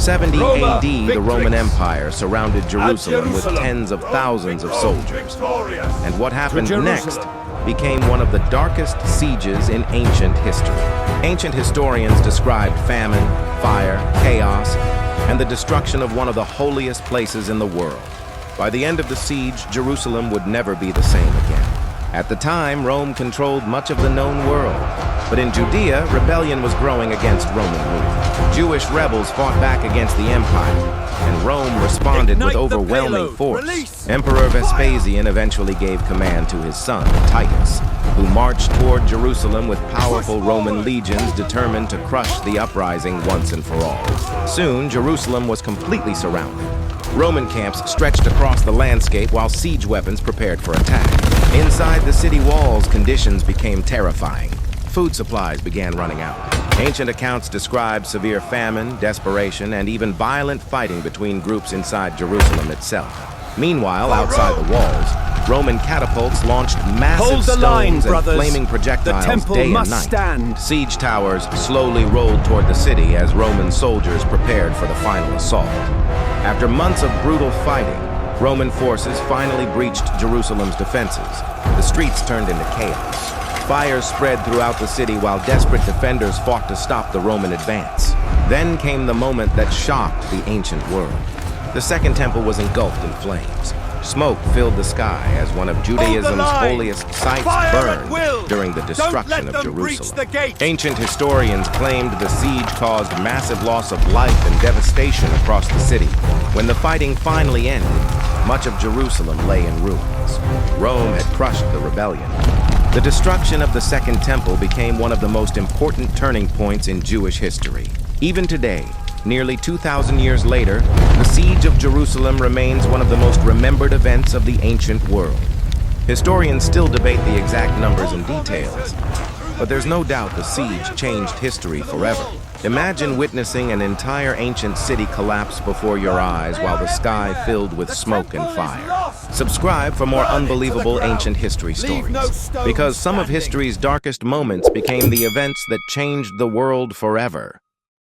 70 AD, the Roman Empire surrounded Jerusalem with tens of thousands of soldiers. And what happened next became one of the darkest sieges in ancient history. Ancient historians described famine, fire, chaos, and the destruction of one of the holiest places in the world. By the end of the siege, Jerusalem would never be the same again. At the time, Rome controlled much of the known world. But in Judea, rebellion was growing against Roman rule. Jewish rebels fought back against the empire, and Rome responded with overwhelming force. Emperor Vespasian eventually gave command to his son, Titus, who marched toward Jerusalem with powerful Roman legions determined to crush the uprising once and for all. Soon, Jerusalem was completely surrounded. Roman camps stretched across the landscape while siege weapons prepared for attack. Inside the city walls, conditions became terrifying. Food supplies began running out. Ancient accounts describe severe famine, desperation, and even violent fighting between groups inside Jerusalem itself. Meanwhile, outside the walls, Roman catapults launched massive stones and flaming projectiles day and night. Siege towers slowly rolled toward the city as Roman soldiers prepared for the final assault. After months of brutal fighting, Roman forces finally breached Jerusalem's defenses. The streets turned into chaos. Fires spread throughout the city while desperate defenders fought to stop the Roman advance. Then came the moment that shocked the ancient world. The Second Temple was engulfed in flames. Smoke filled the sky as one of Judaism's holiest sites burned during the destruction of Jerusalem. Ancient historians claimed the siege caused massive loss of life and devastation across the city. When the fighting finally ended, much of Jerusalem lay in ruins. Rome had crushed the rebellion. The destruction of the Second Temple became one of the most important turning points in Jewish history. Even today, nearly 2,000 years later, the siege of Jerusalem remains one of the most remembered events of the ancient world. Historians still debate the exact numbers and details, but there's no doubt the siege changed history forever. Imagine witnessing an entire ancient city collapse before your eyes while the sky filled with smoke and fire. Subscribe for more unbelievable ancient history stories, because some of history's darkest moments became the events that changed the world forever.